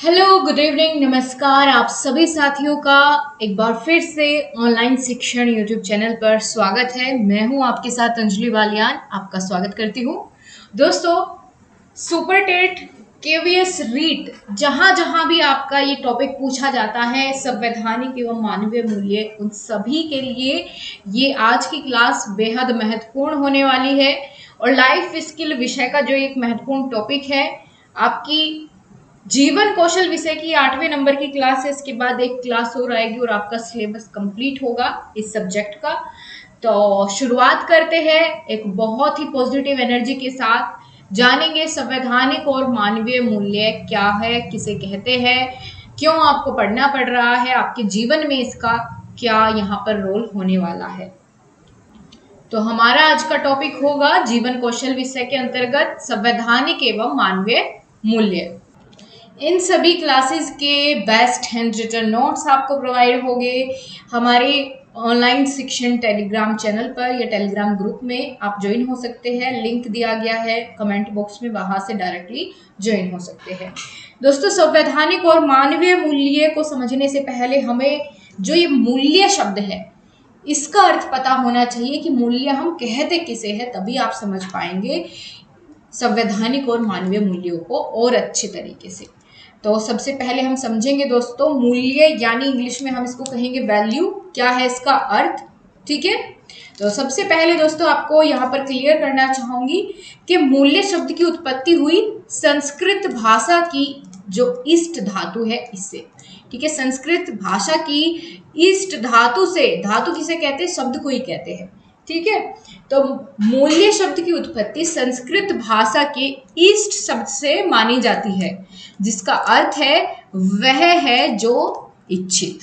Hello, good evening, नमस्कार। आप सभी साथियों का एक बार फिर से ऑनलाइन शिक्षण यूट्यूब चैनल पर स्वागत है। मैं हूं आपके साथ अंजलि बालियान, आपका स्वागत करती हूं। दोस्तों, सुपर टेट, केवीएस रीट, जहां जहां भी आपका ये टॉपिक पूछा जाता है, संवैधानिक एवं मानवीय मूल्य, उन सभी के लिए ये आज की क्लास बेहद महत्वपूर्ण होने वाली है। और लाइफ स्किल विषय का जो एक महत्वपूर्ण टॉपिक है, आपकी जीवन कौशल विषय की 8वें नंबर की क्लास है। इसके बाद एक क्लास और आएगी और आपका सिलेबस कंप्लीट होगा इस सब्जेक्ट का। तो शुरुआत करते हैं एक बहुत ही पॉजिटिव एनर्जी के साथ। जानेंगे संवैधानिक और मानवीय मूल्य क्या है, किसे कहते हैं, क्यों आपको पढ़ना पड़ रहा है, आपके जीवन में इसका क्या यहाँ पर रोल होने वाला है। तो हमारा आज का टॉपिक होगा जीवन कौशल विषय के अंतर्गत संवैधानिक एवं मानवीय मूल्य। इन सभी क्लासेस के बेस्ट हैंड रिटन नोट्स आपको प्रोवाइड होंगे हमारे ऑनलाइन शिक्षण टेलीग्राम चैनल पर या टेलीग्राम ग्रुप में। आप ज्वाइन हो सकते हैं, लिंक दिया गया है कमेंट बॉक्स में, वहां से डायरेक्टली ज्वाइन हो सकते हैं। दोस्तों, संवैधानिक और मानवीय मूल्य को समझने से पहले हमें जो ये मूल्य शब्द है इसका अर्थ पता होना चाहिए कि मूल्य हम कहते किसे है, तभी आप समझ पाएंगे संवैधानिक और मानवीय मूल्यों को और अच्छे तरीके से। तो सबसे पहले हम समझेंगे दोस्तों, मूल्य यानी इंग्लिश में हम इसको कहेंगे वैल्यू। क्या है इसका अर्थ, ठीक है। तो सबसे पहले दोस्तों आपको यहाँ पर क्लियर करना चाहूंगी कि मूल्य शब्द की उत्पत्ति हुई संस्कृत भाषा की जो इष्ट धातु है इससे, ठीक है। संस्कृत भाषा की इष्ट धातु से, धातु किसे कहते हैं, शब्द को ही कहते हैं, ठीक है। तो मूल्य शब्द की उत्पत्ति संस्कृत भाषा के इष्ट शब्द से मानी जाती है, जिसका अर्थ है वह है जो इच्छित।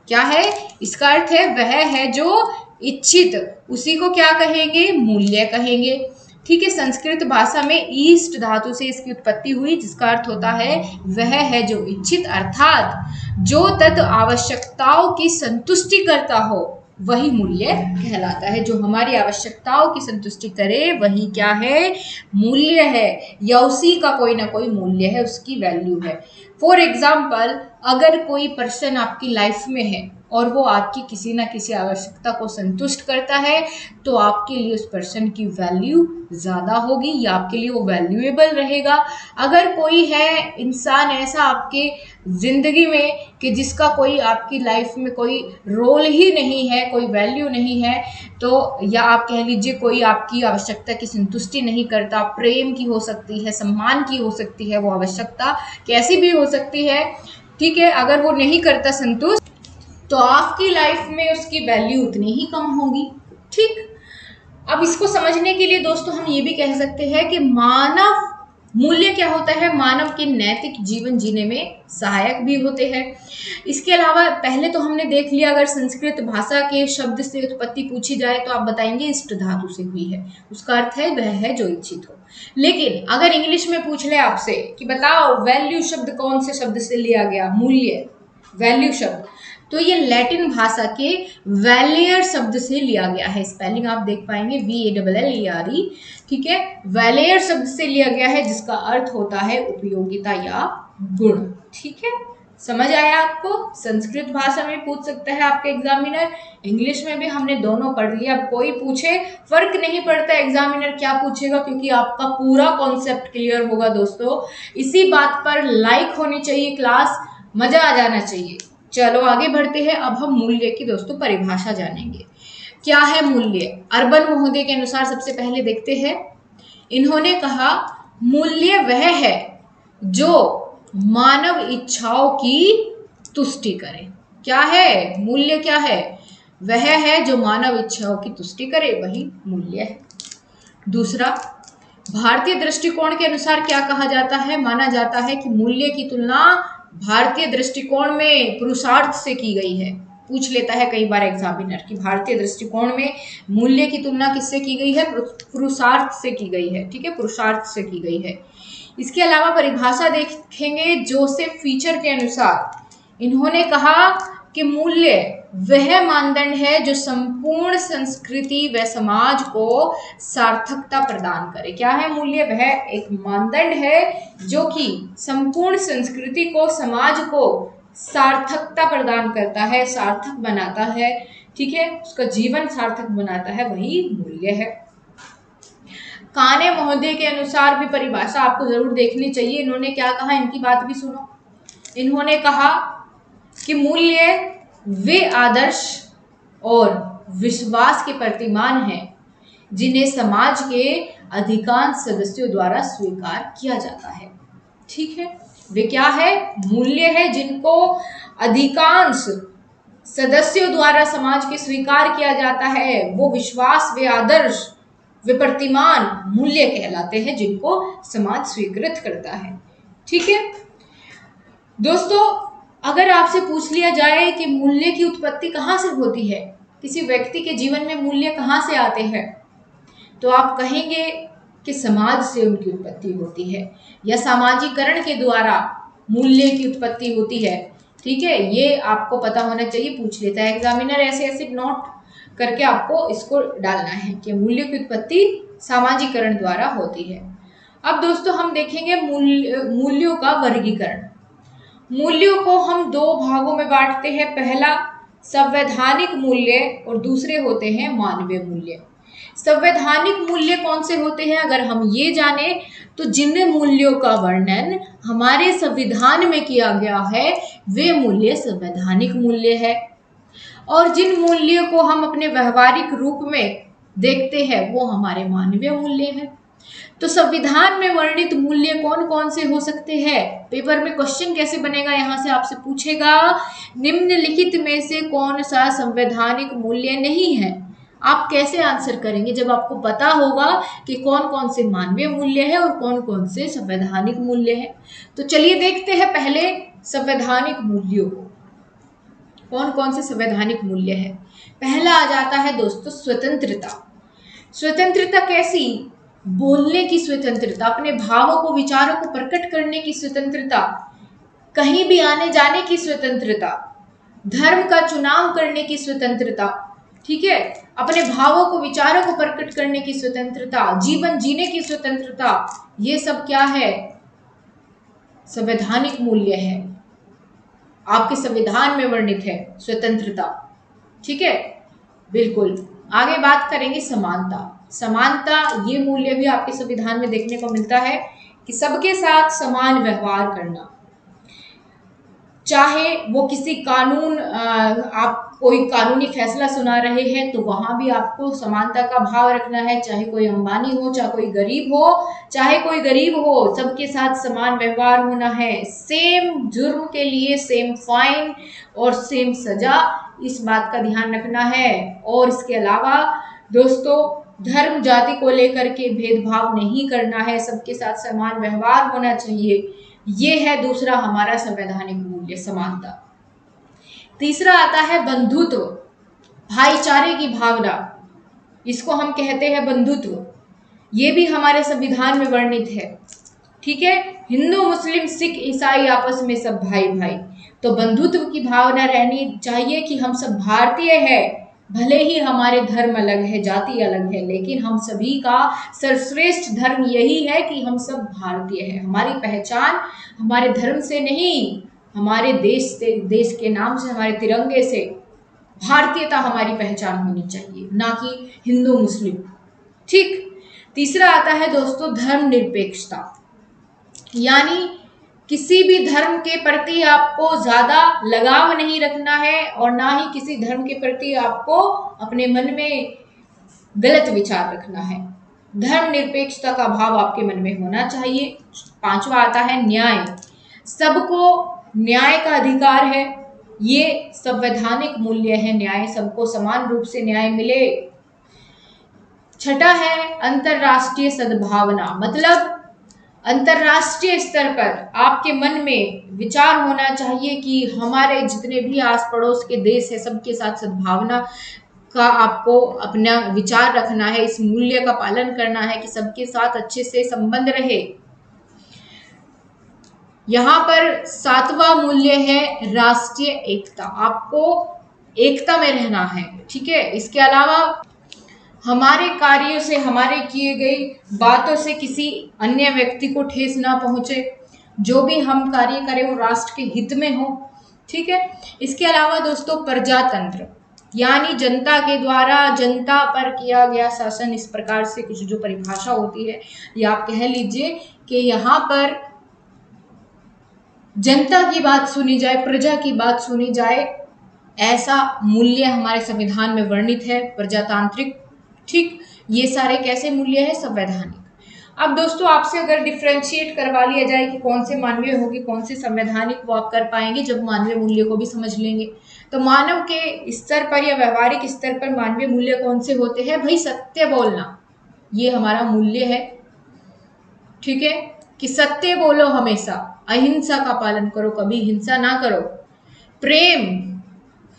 क्या है इसका अर्थ है वह है जो इच्छित, उसी को क्या कहेंगे, मूल्य कहेंगे, ठीक है। संस्कृत भाषा में ईस्ट धातु से इसकी उत्पत्ति हुई, जिसका अर्थ होता है वह है जो इच्छित, अर्थात जो तत् आवश्यकताओं की संतुष्टि करता हो वही मूल्य कहलाता है। जो हमारी आवश्यकताओं की संतुष्टि करे वही क्या है, मूल्य है, या उसी का कोई ना कोई मूल्य है, उसकी वैल्यू है। फॉर एग्जाम्पल, अगर कोई पर्सन आपकी लाइफ में है और वो आपकी किसी ना किसी आवश्यकता को संतुष्ट करता है, तो आपके लिए उस पर्सन की वैल्यू ज्यादा होगी या आपके लिए वो वैल्यूएबल रहेगा। अगर कोई है इंसान ऐसा आपके जिंदगी में कि जिसका कोई आपकी लाइफ में कोई रोल ही नहीं है, कोई वैल्यू नहीं है, तो या आप कह लीजिए कोई आपकी आवश्यकता की संतुष्टि नहीं करता, प्रेम की हो सकती है, सम्मान की हो सकती है, वो आवश्यकता कैसी भी हो सकती है, ठीक है। अगर वो नहीं करता संतुष्ट, तो आपकी लाइफ में उसकी वैल्यू उतनी ही कम होगी, ठीक। अब इसको समझने के लिए दोस्तों हम ये भी कह सकते हैं कि मानव मूल्य क्या होता है, मानव के नैतिक जीवन जीने में सहायक भी होते हैं। इसके अलावा पहले तो हमने देख लिया, अगर संस्कृत भाषा के शब्द से उत्पत्ति पूछी जाए तो आप बताएंगे इष्ट धातु से हुई है, उसका अर्थ है वह है जो इच्छित हो। लेकिन अगर इंग्लिश में पूछ ले आपसे कि बताओ वैल्यू शब्द कौन से शब्द से लिया गया, मूल्य, वैल्यू शब्द, तो ये लैटिन भाषा के वैलियर शब्द से लिया गया है। स्पेलिंग आप देख पाएंगे VALLERE, ठीक है। वैलियर शब्द से लिया गया है, जिसका अर्थ होता है उपयोगिता या गुण, ठीक है। समझ आया आपको। संस्कृत भाषा में पूछ सकता है आपका एग्जामिनर, इंग्लिश में भी हमने दोनों पढ़ लिया। अब कोई पूछे फर्क नहीं पड़ता एग्जामिनर क्या पूछेगा, क्योंकि आपका पूरा कॉन्सेप्ट क्लियर होगा दोस्तों। इसी बात पर लाइक होनी चाहिए क्लास, मजा आ जाना चाहिए। चलो आगे बढ़ते हैं। अब हम मूल्य की दोस्तों परिभाषा जानेंगे। क्या है मूल्य? अर्बन महोदय के अनुसार सबसे पहले देखते हैं। इन्होंने कहा मूल्य वह है जो मानव इच्छाओं की तुष्टि करे। क्या है मूल्य? क्या है? वह है जो मानव इच्छाओं की तुष्टि करे, वही मूल्य है। दूसरा, भारतीय दृष्टिकोण के अनुसार क्या कहा जाता है? माना जाता है कि मूल्य की तुलना भारतीय दृष्टिकोण में पुरुषार्थ से की गई है। पूछ लेता है कई बार एग्जामिनर कि भारतीय दृष्टिकोण में मूल्य की तुलना किससे की गई है? पुरुषार्थ से की गई है, ठीक है, पुरुषार्थ से की गई है। इसके अलावा परिभाषा देखेंगे जोसेफ फीचर के अनुसार। इन्होंने कहा कि मूल्य वह मानदंड है जो संपूर्ण संस्कृति व समाज को सार्थकता प्रदान करे। क्या है मूल्य? वह एक मानदंड है जो कि संपूर्ण संस्कृति को, समाज को सार्थकता प्रदान करता है, सार्थक बनाता है, ठीक है, उसका जीवन सार्थक बनाता है, वही मूल्य है। काने महोदय के अनुसार भी परिभाषा आपको जरूर देखनी चाहिए। इन्होंने क्या कहा, इनकी बात भी सुनो। इन्होंने कहा कि मूल्य वे आदर्श और विश्वास के प्रतिमान हैं जिन्हें समाज के अधिकांश सदस्यों द्वारा स्वीकार किया जाता है। ठीक है, वे क्या है? मूल्य है जिनको अधिकांश सदस्यों द्वारा समाज के स्वीकार किया जाता है। वो विश्वास, वे आदर्श, वे प्रतिमान मूल्य कहलाते हैं जिनको समाज स्वीकृत करता है। ठीक है दोस्तों, अगर आपसे पूछ लिया जाए कि मूल्य की उत्पत्ति कहाँ से होती है, किसी व्यक्ति के जीवन में मूल्य कहाँ से आते हैं, तो आप कहेंगे कि समाज से उनकी उत्पत्ति होती है या सामाजिकरण के द्वारा मूल्य की उत्पत्ति होती है। ठीक है, ये आपको पता होना चाहिए, पूछ लेता है एग्जामिनर, ऐसे ऐसे नोट करके आपको इसको डालना है कि मूल्य की उत्पत्ति सामाजिकरण द्वारा होती है। अब दोस्तों हम देखेंगे मूल्यों का वर्गीकरण। मूल्यों को हम दो भागों में बांटते हैं, पहला संवैधानिक मूल्य और दूसरे होते हैं मानवीय मूल्य। संवैधानिक मूल्य कौन से होते हैं? अगर हम ये जाने तो जिन मूल्यों का वर्णन हमारे संविधान में किया गया है वे मूल्य संवैधानिक मूल्य है, और जिन मूल्यों को हम अपने व्यवहारिक रूप में देखते हैं वो हमारे मानवीय मूल्य है। तो संविधान में वर्णित मूल्य कौन कौन से हो सकते हैं? पेपर में क्वेश्चन कैसे बनेगा, यहाँ से आपसे पूछेगा निम्नलिखित में से कौन सा संवैधानिक मूल्य नहीं है। आप कैसे आंसर करेंगे जब आपको पता होगा कि कौन कौन से मानवीय मूल्य है और कौन कौन से संवैधानिक मूल्य है। तो चलिए देखते हैं पहले संवैधानिक मूल्यों को, कौन कौन से संवैधानिक मूल्य है। पहला आ जाता है दोस्तों स्वतंत्रता। स्वतंत्रता कैसी? बोलने की स्वतंत्रता, अपने भावों को, विचारों को प्रकट करने की स्वतंत्रता, कहीं भी आने जाने की स्वतंत्रता, धर्म का चुनाव करने की स्वतंत्रता, ठीक है, अपने भावों को, विचारों को प्रकट करने की स्वतंत्रता, जीवन जीने की स्वतंत्रता, ये सब क्या है? संवैधानिक मूल्य है, आपके संविधान में वर्णित है स्वतंत्रता। ठीक है, बिल्कुल। आगे बात करेंगे समानता। समानता, ये मूल्य भी आपके संविधान में देखने को मिलता है कि सबके साथ समान व्यवहार करना, चाहे वो किसी कानून, आप कोई कानूनी फैसला सुना रहे हैं तो वहां भी आपको समानता का भाव रखना है, चाहे कोई अंबानी हो, चाहे कोई गरीब हो, सबके साथ समान व्यवहार होना है। सेम जुर्म के लिए सेम फाइन और सेम सजा, इस बात का ध्यान रखना है। और इसके अलावा दोस्तों धर्म जाति को लेकर के भेदभाव नहीं करना है, सबके साथ समान व्यवहार होना चाहिए। ये है दूसरा हमारा संवैधानिक मूल्य, समानता। तीसरा आता है बंधुत्व, भाईचारे की भावना, इसको हम कहते हैं बंधुत्व। ये भी हमारे संविधान में वर्णित है। ठीक है, हिंदू, मुस्लिम, सिख, ईसाई आपस में सब भाई भाई। तो बंधुत्व की भावना रहनी चाहिए कि हम सब भारतीय हैं, भले ही हमारे धर्म अलग है, जाति अलग है, लेकिन हम सभी का सर्वश्रेष्ठ धर्म यही है कि हम सब भारतीय हैं। हमारी पहचान हमारे धर्म से नहीं, हमारे देश से, देश के नाम से, हमारे तिरंगे से भारतीयता हमारी पहचान होनी चाहिए, ना कि हिंदू मुस्लिम। ठीक। तीसरा आता है दोस्तों धर्मनिरपेक्षता, यानी किसी भी धर्म के प्रति आपको ज्यादा लगाव नहीं रखना है और ना ही किसी धर्म के प्रति आपको अपने मन में गलत विचार रखना है। धर्मनिरपेक्षता का भाव आपके मन में होना चाहिए। पांचवा आता है न्याय, सबको न्याय का अधिकार है, ये संवैधानिक मूल्य है। न्याय, सबको समान रूप से न्याय मिले। छठा है अंतरराष्ट्रीय सद्भावना, मतलब अंतरराष्ट्रीय स्तर पर आपके मन में विचार होना चाहिए कि हमारे जितने भी आस पड़ोस के देश है सबके साथ सद्भावना का आपको अपना विचार रखना है, इस मूल्य का पालन करना है कि सबके साथ अच्छे से संबंध रहे। यहाँ पर सातवां मूल्य है राष्ट्रीय एकता, आपको एकता में रहना है, ठीक है। इसके अलावा हमारे कार्यों से, हमारे किए गई बातों से किसी अन्य व्यक्ति को ठेस ना पहुंचे, जो भी हम कार्य करें वो राष्ट्र के हित में हो, ठीक है। इसके अलावा दोस्तों प्रजातंत्र, यानी जनता के द्वारा जनता पर किया गया शासन, इस प्रकार से कुछ जो परिभाषा होती है, या आप कह लीजिए कि यहाँ पर जनता की बात सुनी जाए, प्रजा की बात सुनी जाए, ऐसा मूल्य हमारे संविधान में वर्णित है, प्रजातांत्रिक, ठीक। ये सारे कैसे मूल्य है? संवैधानिक। अब दोस्तों आपसे अगर डिफ्रेंशिएट करवा लिया जाए कि कौन से मानवीय होगी, कौन से संवैधानिक, वो आप कर पाएंगे जब मानवीय मूल्य को भी समझ लेंगे। तो मानव के स्तर पर या व्यवहारिक स्तर पर मानवीय मूल्य कौन से होते हैं? भाई सत्य बोलना, ये हमारा मूल्य है, ठीक है, कि सत्य बोलो हमेशा, अहिंसा का पालन करो, कभी हिंसा ना करो, प्रेम,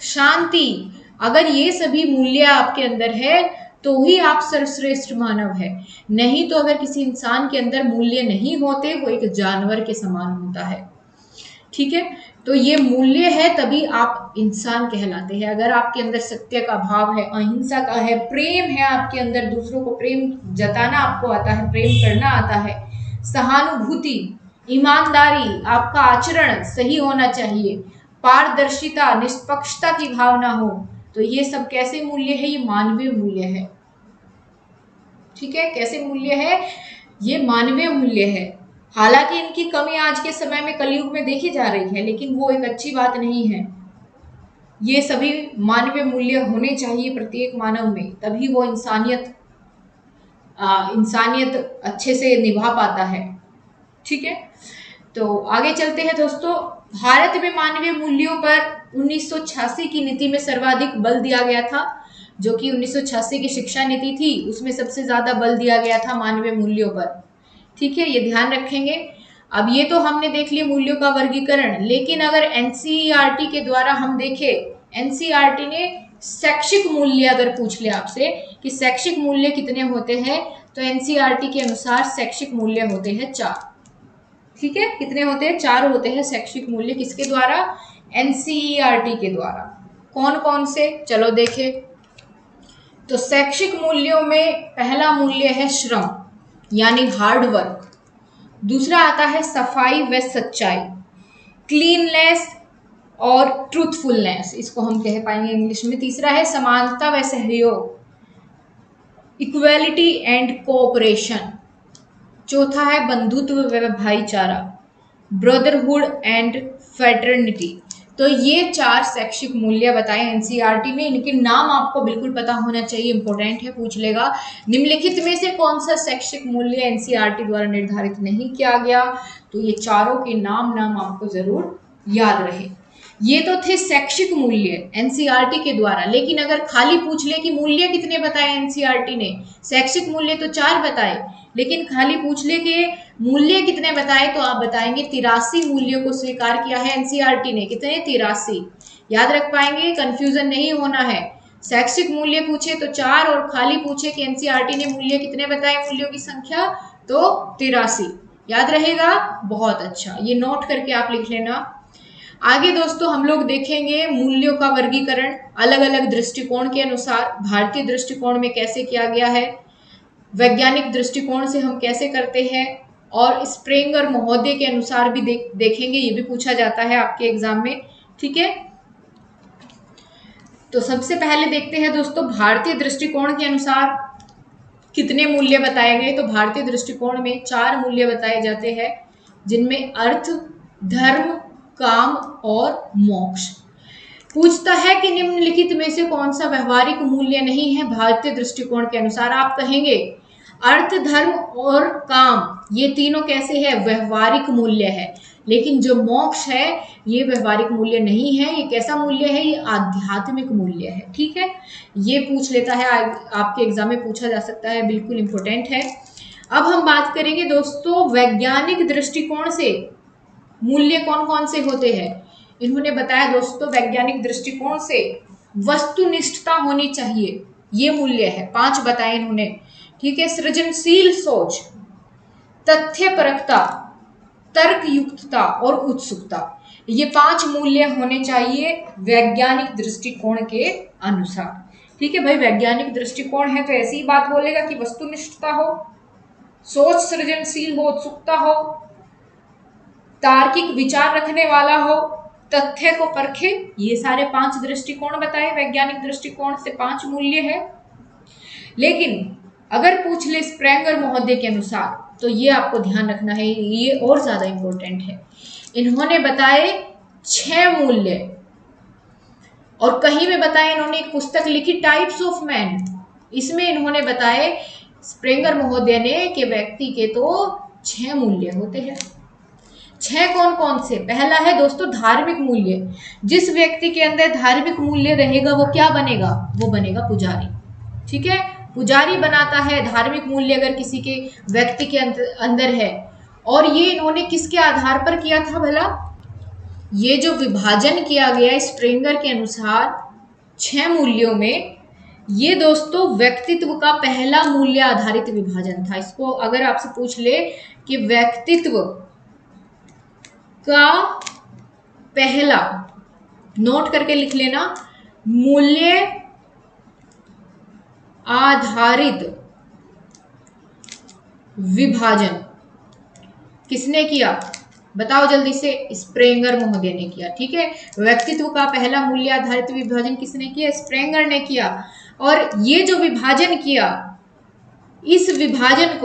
शांति, अगर ये सभी मूल्य आपके अंदर है तो ही आप सर्वश्रेष्ठ मानव है। नहीं तो अगर किसी इंसान के अंदर मूल्य नहीं होते, वो एक जानवर के समान होता है, ठीक है। तो ये मूल्य है तभी आप इंसान कहलाते हैं। अगर आपके अंदर सत्य का भाव है, अहिंसा का है, प्रेम है आपके अंदर, दूसरों को प्रेम जताना आपको आता है, प्रेम करना आता है, सहानुभूति, ईमानदारी, आपका आचरण सही होना चाहिए, पारदर्शिता, निष्पक्षता की भावना हो, तो ये सब कैसे मूल्य है? ये मानवीय मूल्य है, ठीक है। कैसे मूल्य है? ये मानवीय मूल्य है। हालांकि इनकी कमी आज के समय में कलयुग में देखी जा रही है, लेकिन वो एक अच्छी बात नहीं है। ये सभी मानवीय मूल्य होने चाहिए प्रत्येक मानव में, तभी वो इंसानियत अच्छे से निभा पाता है, ठीक है। तो आगे चलते हैं दोस्तों। भारत में मानवीय मूल्यों पर 1986 की नीति में सर्वाधिक बल दिया गया था, जो कि 1986 की शिक्षा नीति थी, उसमें सबसे ज्यादा बल दिया गया था मानवीय मूल्यों पर, ठीक है, ये ध्यान रखेंगे। अब ये तो हमने देख लिया मूल्यों का वर्गीकरण, लेकिन अगर एनसीईआरटी के द्वारा हम देखें, एनसीईआरटी ने शैक्षिक मूल्य अगर पूछ ले आपसे कि शैक्षिक मूल्य कितने होते हैं, तो एनसीईआरटी के अनुसार शैक्षिक मूल्य होते हैं 4, ठीक है। कितने होते हैं? 4 होते हैं शैक्षिक मूल्य। किसके द्वारा? एनसीईआरटी के द्वारा। कौन कौन से? चलो देखें। तो शैक्षिक मूल्यों में पहला मूल्य है श्रम, यानी हार्ड वर्क। दूसरा आता है सफाई व सच्चाई, क्लीननेस और ट्रूथफुलनेस, इसको हम कह पाएंगे इंग्लिश में। तीसरा है समानता व सहयोग, इक्वालिटी एंड कोऑपरेशन। चौथा है बंधुत्व व भाईचारा, ब्रदरहुड एंड फ्रेटर्निटी। तो ये 4 शैक्षिक मूल्य बताए एनसीईआरटी में, इनके नाम आपको बिल्कुल पता होना चाहिए, इंपॉर्टेंट है, पूछ लेगा। निम्नलिखित में से कौन सा शैक्षिक मूल्य एनसीईआरटी द्वारा निर्धारित नहीं किया गया? तो ये चारों के नाम आपको जरूर याद रहे। ये तो थे शैक्षिक मूल्य एनसीईआरटी के द्वारा, लेकिन अगर खाली पूछ ले कि मूल्य कितने बताए एनसीईआरटी ने, शैक्षिक मूल्य तो 4 बताए, लेकिन खाली पूछ ले कि मूल्य कितने बताए, तो आप बताएंगे 83 मूल्यों को स्वीकार किया है एनसीईआरटी ने। कितने? 83। याद रख पाएंगे, कंफ्यूजन नहीं होना है। शैक्षिक मूल्य पूछे तो 4 और खाली पूछे कि एनसीईआरटी ने मूल्य कितने बताए, मूल्यों की संख्या, तो 83। याद रहेगा? बहुत अच्छा, ये नोट करके आप लिख लेना। आगे दोस्तों हम लोग देखेंगे मूल्यों का वर्गीकरण अलग अलग दृष्टिकोण के अनुसार। भारतीय दृष्टिकोण में कैसे किया गया है, वैज्ञानिक दृष्टिकोण से हम कैसे करते हैं, और स्प्रेंगर महोदय के अनुसार भी देखेंगे, ये भी पूछा जाता है आपके एग्जाम में, ठीक है। तो सबसे पहले देखते हैं दोस्तों भारतीय दृष्टिकोण के अनुसार कितने मूल्य बताए गए। तो भारतीय दृष्टिकोण में 4 मूल्य बताए जाते हैं, जिनमें अर्थ, धर्म, काम और मोक्ष। पूछता है कि निम्नलिखित में से कौन सा व्यवहारिक मूल्य नहीं है भारतीय दृष्टिकोण के अनुसार। आप कहेंगे अर्थ, धर्म और काम, ये तीनों कैसे है? व्यवहारिक मूल्य है। लेकिन जो मोक्ष है ये व्यवहारिक मूल्य नहीं है। ये कैसा मूल्य है? ये आध्यात्मिक मूल्य है, ठीक है। ये पूछ लेता है, आपके एग्जाम में पूछा जा सकता है, बिल्कुल इंपॉर्टेंट है। अब हम बात करेंगे दोस्तों वैज्ञानिक दृष्टिकोण से मूल्य कौन कौन से होते हैं। इन्होंने बताया दोस्तों वैज्ञानिक दृष्टिकोण से वस्तुनिष्ठता होनी चाहिए, ये मूल्य है, 5 बताए इन्होंने, ठीक है। सृजनशील सोच, तथ्यपरकता, तर्कयुक्तता और उत्सुकता। ये 5 मूल्य होने चाहिए वैज्ञानिक दृष्टिकोण के अनुसार। ठीक है भाई, वैज्ञानिक दृष्टिकोण है तो ऐसी ही बात बोलेगा कि वस्तुनिष्ठता हो, सोच सृजनशील हो, उत्सुकता हो, तार्किक विचार रखने वाला हो, तथ्य को परखे। ये सारे 5 दृष्टिकोण बताए वैज्ञानिक दृष्टिकोण से, 5 मूल्य है। लेकिन अगर पूछ ले स्प्रेंगर महोदय के अनुसार, तो ये आपको ध्यान रखना है, ये और ज्यादा इंपॉर्टेंट है। इन्होंने बताए 6 मूल्य, और कहीं में बताया, इन्होंने एक पुस्तक लिखी टाइप्स ऑफ मैन, इसमें इन्होंने बताए स्प्रेंगर महोदय ने कि व्यक्ति के तो 6 मूल्य होते हैं। 6 कौन कौन से? पहला है दोस्तों धार्मिक मूल्य। जिस व्यक्ति के अंदर धार्मिक मूल्य रहेगा वो क्या बनेगा? वो बनेगा पुजारी। ठीक है, पुजारी बनाता है धार्मिक मूल्य अगर किसी के व्यक्ति के अंदर है। और ये इन्होंने किसके आधार पर किया था भला? ये जो विभाजन किया गया स्प्रेंगर के अनुसार 6 मूल्यों में, ये दोस्तों व्यक्तित्व का पहला मूल्य आधारित विभाजन था। इसको अगर आपसे पूछ ले कि व्यक्तित्व का पहला, नोट करके लिख लेना, मूल्य आधारित विभाजन किसने किया? बताओ जल्दी से। स्प्रेंगर महोदय ने किया। ठीक है, व्यक्तित्व का पहला मूल्य आधारित विभाजन किसने किया? स्प्रेंगर ने किया। और ये जो विभाजन किया, इस विभाजन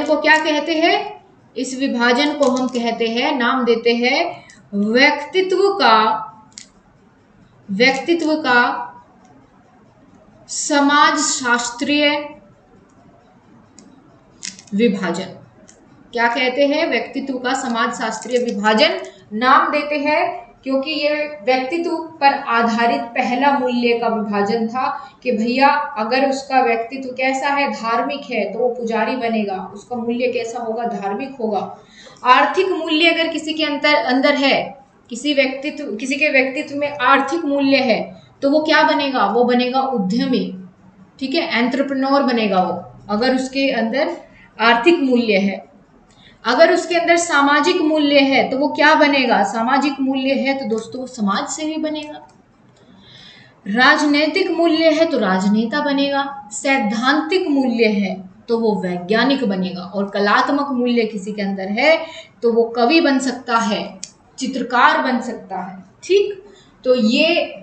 को क्या कहते हैं? इस विभाजन को हम कहते हैं, नाम देते हैं व्यक्तित्व का समाजशास्त्रीय विभाजन। क्या कहते हैं? व्यक्तित्व का समाजशास्त्रीय विभाजन नाम देते हैं, क्योंकि ये व्यक्तित्व पर आधारित पहला मूल्य का विभाजन था कि भैया अगर उसका व्यक्तित्व कैसा है, धार्मिक है, तो वो पुजारी बनेगा। उसका मूल्य कैसा होगा? धार्मिक होगा। आर्थिक मूल्य अगर किसी के अंदर है, किसी के व्यक्तित्व में आर्थिक मूल्य है, तो वो क्या बनेगा? वो बनेगा उद्यमी। ठीक है, एंटरप्रेन्योर बनेगा वो, अगर उसके अंदर आर्थिक मूल्य है। अगर उसके अंदर सामाजिक मूल्य है तो वो क्या बनेगा? सामाजिक मूल्य है तो दोस्तों वो समाज सेवी बनेगा। राजनीतिक मूल्य है तो राजनेता बनेगा। सैद्धांतिक मूल्य है तो वो वैज्ञानिक बनेगा। और कलात्मक मूल्य किसी के अंदर है तो वो कवि बन सकता है, चित्रकार बन सकता है। ठीक, तो ये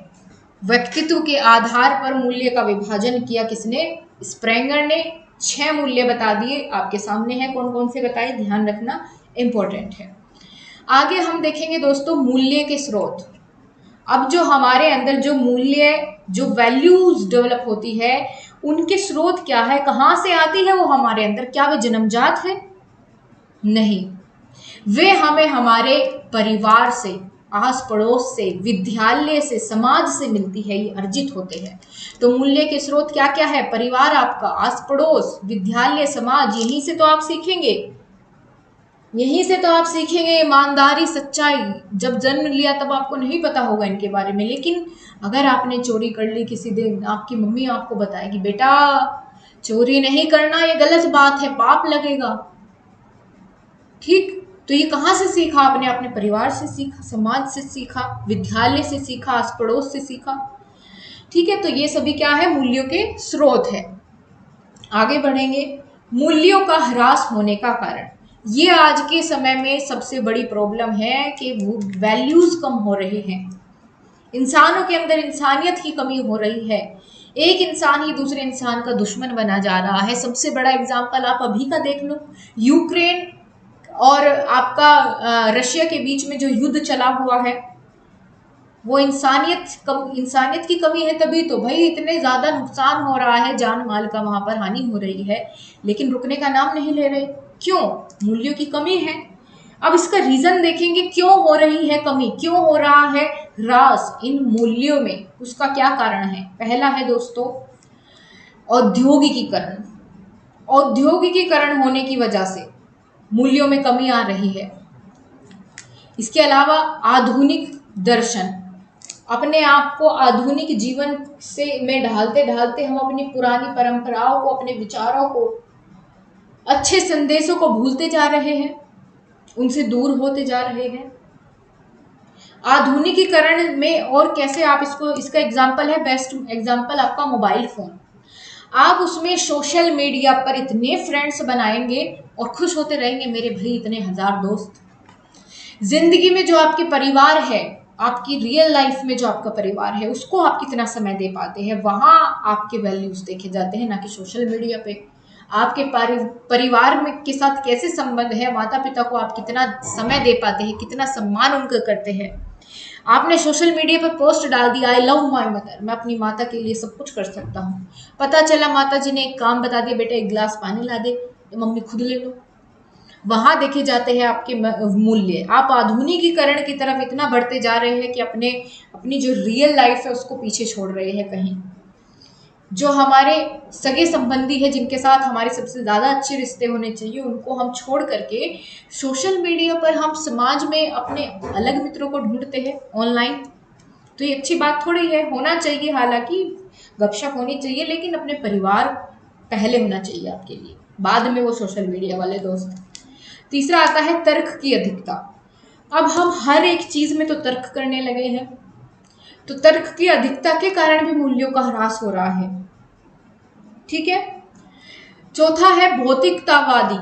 व्यक्तित्व के आधार पर मूल्य का विभाजन किया किसने? स्प्रेंगर ने। 6 मूल्य बता दिए, आपके सामने है कौन कौन से बताए, ध्यान रखना, इंपॉर्टेंट है। आगे हम देखेंगे दोस्तों मूल्य के स्रोत। अब जो हमारे अंदर जो मूल्य, जो वैल्यूज डेवलप होती है, उनके स्रोत क्या है, कहाँ से आती है वो हमारे अंदर? क्या वे जन्मजात है? नहीं, वे हमें हमारे परिवार से, आस पड़ोस से, विद्यालय से, समाज से मिलती है, ये अर्जित होते हैं। तो मूल्य के स्रोत क्या क्या है? परिवार आपका, आस पड़ोस, विद्यालय, समाज, यहीं से तो आप सीखेंगे, यहीं से तो आप सीखेंगे ईमानदारी, सच्चाई। जब जन्म लिया तब आपको नहीं पता होगा इनके बारे में, लेकिन अगर आपने चोरी कर ली किसी दिन, आपकी मम्मी आपको बताएगी बेटा चोरी नहीं करना, ये गलत बात है, पाप लगेगा। ठीक, तो ये कहाँ से सीखा आपने? अपने परिवार से सीखा, समाज से सीखा, विद्यालय से सीखा, आस पड़ोस से सीखा। ठीक है, तो ये सभी क्या है? मूल्यों के स्रोत है। आगे बढ़ेंगे। मूल्यों का ह्रास होने का कारण, ये आज के समय में सबसे बड़ी प्रॉब्लम है कि वो वैल्यूज कम हो रही हैं, इंसानों के अंदर इंसानियत की कमी हो रही है। एक इंसान ही दूसरे इंसान का दुश्मन बना जा रहा है। सबसे बड़ा एग्जाम्पल आप अभी का देख लो, यूक्रेन और आपका रशिया के बीच में जो युद्ध चला हुआ है, वो इंसानियत की कमी है। तभी तो भाई इतने ज्यादा नुकसान हो रहा है, जान माल का वहां पर हानि हो रही है, लेकिन रुकने का नाम नहीं ले रहे। क्यों? मूल्यों की कमी है। अब इसका रीजन देखेंगे, क्यों हो रही है कमी, क्यों हो रहा है ह्रास इन मूल्यों में, उसका क्या कारण है? पहला है दोस्तों औद्योगिकीकरण। औद्योगिकीकरण होने की वजह से मूल्यों में कमी आ रही है। इसके अलावा आधुनिक दर्शन, अपने आप को आधुनिक जीवन से में ढालते ढालते हम अपनी पुरानी परंपराओं को, अपने विचारों को अच्छे संदेशों को भूलते जा रहे हैं, उनसे दूर होते जा रहे हैं। आधुनिकीकरण में और कैसे आप इसका एग्जाम्पल है, बेस्ट एग्जाम्पल आपका मोबाइल फोन। आप उसमें सोशल मीडिया पर इतने फ्रेंड्स बनाएंगे और खुश होते रहेंगे, मेरे भाई इतने हजार दोस्त। जिंदगी में जो आपके परिवार है, आपकी रियल लाइफ में जो आपका परिवार है, उसको आप कितना समय दे पाते हैं, वहां आपके वैल्यूज देखे जाते हैं, ना कि सोशल मीडिया पे। आपके परिवार में के साथ कैसे संबंध है, माता पिता को आप कितना समय दे पाते हैं, कितना सम्मान उनका करते हैं। आपने सोशल मीडिया पर पोस्ट डाल दिया, आई लव माई मदर, मैं अपनी माता के लिए सब कुछ कर सकता हूँ। पता चला माता जी ने एक काम बता दिया, बेटा एक गिलास पानी ला दे, मम्मी खुद ले लो। वहां देखे जाते हैं आपके मूल्य। आप आधुनिकीकरण की तरफ इतना बढ़ते जा रहे हैं कि अपनी जो रियल लाइफ है उसको पीछे छोड़ रहे हैं। कहीं जो हमारे सगे संबंधी है, जिनके साथ हमारे सबसे ज्यादा अच्छे रिश्ते होने चाहिए, उनको हम छोड़ करके सोशल मीडिया पर हम समाज में अपने अलग मित्रों को ढूंढते हैं ऑनलाइन। तो ये अच्छी बात थोड़ी है। होना चाहिए, हालांकि गपशप होनी चाहिए, लेकिन अपने परिवार पहले होना चाहिए आपके लिए, बाद में वो सोशल मीडिया वाले दोस्त। तीसरा आता है तर्क की अधिकता। अब हम हर एक चीज में तो तर्क करने लगे हैं, तो तर्क की अधिकता के कारण भी मूल्यों का ह्रास हो रहा है। ठीक है। चौथा है भौतिकतावादी,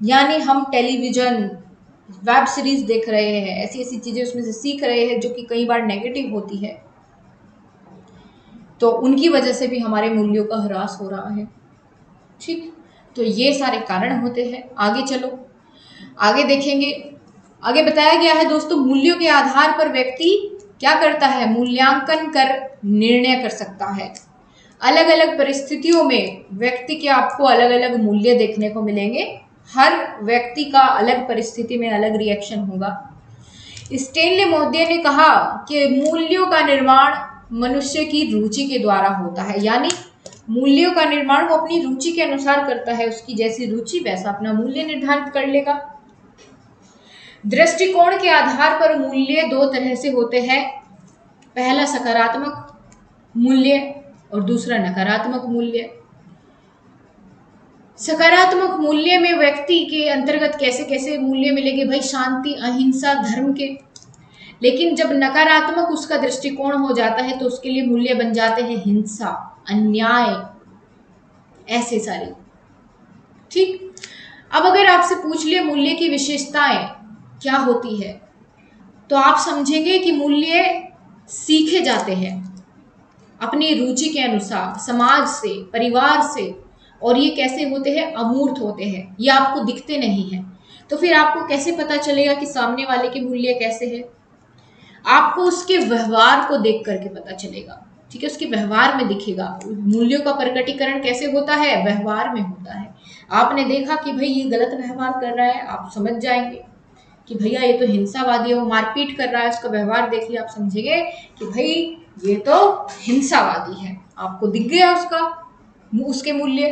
यानी हम टेलीविजन, वेब सीरीज देख रहे हैं, ऐसी ऐसी चीजें उसमें से सीख रहे हैं जो कि कई बार नेगेटिव होती है, तो उनकी वजह से भी हमारे मूल्यों का ह्रास हो रहा है। ठीक, तो ये सारे कारण होते हैं। आगे चलो, आगे देखेंगे। आगे बताया गया है दोस्तों, मूल्यों के आधार पर व्यक्ति क्या करता है, मूल्यांकन कर निर्णय कर सकता है। अलग अलग परिस्थितियों में व्यक्ति के आपको अलग अलग मूल्य देखने को मिलेंगे। हर व्यक्ति का अलग परिस्थिति में अलग रिएक्शन होगा। स्टेनले महोदय ने कहा कि मूल्यों का निर्माण मनुष्य की रुचि के द्वारा होता है, यानी मूल्यों का निर्माण वो अपनी रुचि के अनुसार करता है। उसकी जैसी रुचि वैसा अपना मूल्य निर्धारित कर लेगा। दृष्टिकोण के आधार पर मूल्य दो तरह से होते हैं, पहला सकारात्मक मूल्य और दूसरा नकारात्मक मूल्य। सकारात्मक मूल्य में व्यक्ति के अंतर्गत कैसे कैसे मूल्य मिलेंगे भाई, शांति, अहिंसा, धर्म के। लेकिन जब नकारात्मक उसका दृष्टिकोण हो जाता है तो उसके लिए मूल्य बन जाते हैं हिंसा, अन्याय, ऐसे सारे। ठीक। अब अगर आपसे पूछ लिया मूल्य की विशेषताएं क्या होती है, तो आप समझेंगे कि मूल्य सीखे जाते हैं अपनी रुचि के अनुसार, समाज से, परिवार से, और ये कैसे होते हैं, अमूर्त होते हैं, ये आपको दिखते नहीं हैं। तो फिर आपको कैसे पता चलेगा कि सामने वाले के मूल्य कैसे हैं? आपको उसके व्यवहार को देख करके पता चलेगा। ठीक है, उसके व्यवहार में दिखेगा। मूल्यों का प्रकटीकरण कैसे होता है, व्यवहार में होता है। आपने देखा कि भाई ये गलत व्यवहार कर रहा है, आप समझ जाएंगे कि भैया ये तो हिंसावादी है, वो मारपीट कर रहा है, उसका व्यवहार देख लिया, आप समझेंगे कि भाई ये तो हिंसावादी है। आपको दिख गया उसके मूल्य।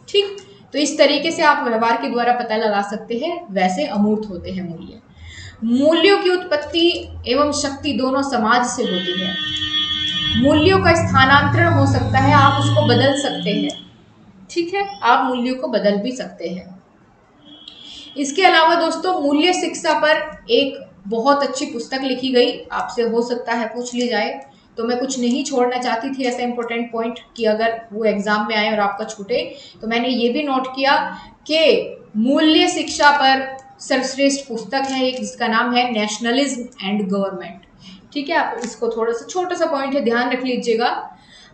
ठीक, तो इस तरीके से आप व्यवहार के द्वारा पता लगा सकते हैं। वैसे अमूर्त होते हैं मूल्य। मूल्यों की उत्पत्ति एवं शक्ति दोनों समाज से होती है। मूल्यों का स्थानांतरण हो सकता है, आप उसको बदल सकते हैं। ठीक है, आप मूल्यों को बदल भी सकते हैं। इसके अलावा दोस्तों, मूल्य शिक्षा पर एक बहुत अच्छी पुस्तक लिखी गई, आपसे हो सकता है पूछ ली जाए, तो मैं कुछ नहीं छोड़ना चाहती थी ऐसा इंपॉर्टेंट पॉइंट कि अगर वो एग्जाम में आए और आपका छूटे। तो मैंने ये भी नोट किया कि मूल्य शिक्षा पर सर्वश्रेष्ठ पुस्तक है एक, जिसका नाम है नेशनलिज्म एंड गवर्नमेंट। ठीक है, आप इसको थोड़ा सा छोटा सा पॉइंट है, ध्यान रख लीजिएगा।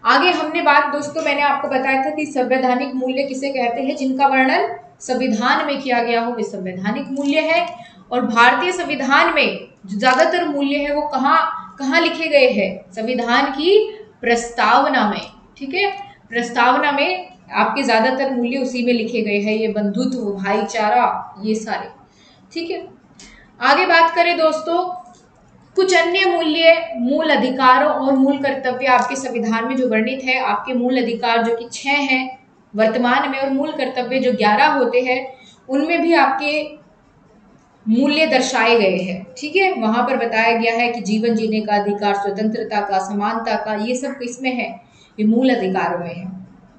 आगे हमने बात दोस्तों, मैंने आपको बताया था कि संवैधानिक मूल्य किसे कहते हैं, जिनका वर्णन संविधान में किया गया हो, वे संवैधानिक मूल्य है। और भारतीय संविधान में जो ज्यादातर मूल्य है वो कहाँ लिखे गए हैं, संविधान की प्रस्तावना में। ठीक है, प्रस्तावना में आपके ज्यादातर मूल्य उसी में लिखे गए हैं, ये बंधुत्व, भाईचारा, ये सारे। ठीक है, आगे बात करें दोस्तों, कुछ अन्य मूल्य, मूल अधिकारों और मूल कर्तव्य आपके संविधान में जो वर्णित है। आपके मूल अधिकार जो कि 6 हैं वर्तमान में, और मूल कर्तव्य जो 11 होते हैं, उनमें भी आपके मूल्य दर्शाए गए हैं। ठीक है, वहां पर बताया गया है कि जीवन जीने का अधिकार, स्वतंत्रता का, समानता का, ये सब किसमें है, ये मूल अधिकारों में है।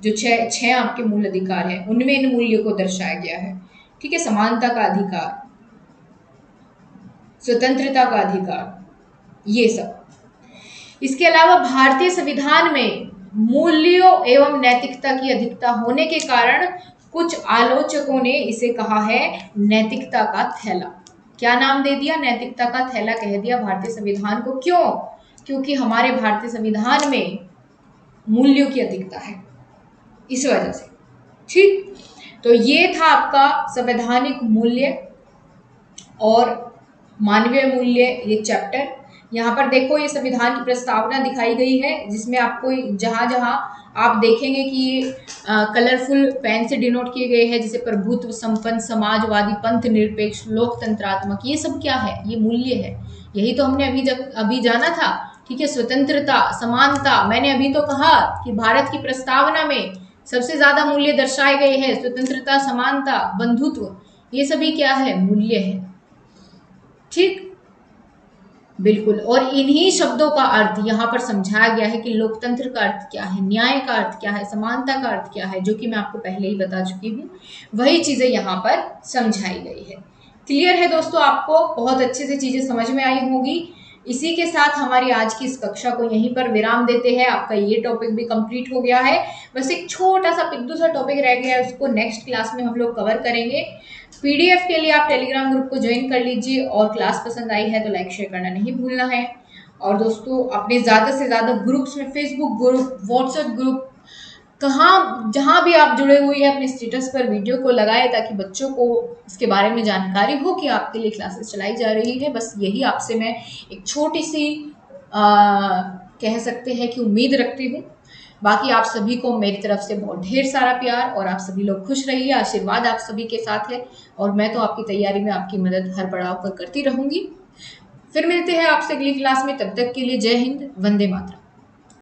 जो छह आपके मूल अधिकार हैं उनमें इन मूल्यों को दर्शाया गया है। ठीक है, समानता का अधिकार, स्वतंत्रता का अधिकार, ये सब। इसके अलावा भारतीय संविधान में मूल्यों एवं नैतिकता की अधिकता होने के कारण कुछ आलोचकों ने इसे कहा है नैतिकता का थैला। क्या नाम दे दिया? नैतिकता का थैला कह दिया भारतीय संविधान को। क्यों? क्योंकि हमारे भारतीय संविधान में मूल्यों की अधिकता है, इस वजह से। ठीक, तो ये था आपका संवैधानिक मूल्य और मानवीय मूल्य, ये चैप्टर। यहाँ पर देखो ये संविधान की प्रस्तावना दिखाई गई है, जिसमें आपको जहां जहां आप देखेंगे कि ये कलरफुल पेन से डिनोट किए गए हैं, जैसे प्रभुत्व, संपन्न, समाजवादी, पंथ निरपेक्ष, लोकतंत्रात्मक, ये सब क्या है? ये मूल्य है। यही तो हमने अभी जाना था। ठीक है, स्वतंत्रता, समानता, मैंने अभी तो कहा कि भारत की प्रस्तावना में सबसे ज्यादा मूल्य दर्शाए गए हैं, स्वतंत्रता, समानता, बंधुत्व, ये सभी क्या है? मूल्य है। ठीक, बिल्कुल। और इन्हीं शब्दों का अर्थ यहाँ पर समझाया गया है कि लोकतंत्र का अर्थ क्या है, न्याय का अर्थ क्या है, समानता का अर्थ क्या है, जो कि मैं आपको पहले ही बता चुकी हूँ। वही चीजें यहाँ पर समझाई गई है। क्लियर है दोस्तों? आपको बहुत अच्छे से चीजें समझ में आई होगी। इसी के साथ हमारी आज की इस कक्षा को यहीं पर विराम देते हैं। आपका ये टॉपिक भी कंप्लीट हो गया है। बस एक छोटा सा पिद्दू सा टॉपिक रह गया है, उसको नेक्स्ट क्लास में हम लोग कवर करेंगे। पीडीएफ के लिए आप टेलीग्राम ग्रुप को ज्वाइन कर लीजिए, और क्लास पसंद आई है तो लाइक शेयर करना नहीं भूलना है। और दोस्तों अपने ज़्यादा से ज़्यादा ग्रुप्स में, फेसबुक ग्रुप, व्हाट्सएप ग्रुप, कहाँ जहाँ भी आप जुड़े हुए हैं, अपने स्टेटस पर वीडियो को लगाए, ताकि बच्चों को इसके बारे में जानकारी हो कि आपके लिए क्लासेस चलाई जा रही है। बस यही आपसे मैं एक छोटी सी कह सकते हैं कि उम्मीद रखती हूँ। बाकी आप सभी को मेरी तरफ से बहुत ढेर सारा प्यार, और आप सभी लोग खुश रहिए, आशीर्वाद आप सभी के साथ है, और मैं तो आपकी तैयारी में आपकी मदद हर पड़ाव पर करती रहूंगी। फिर मिलते हैं आपसे अगली क्लास में, तब तक के लिए जय हिंद, वंदे मातरम।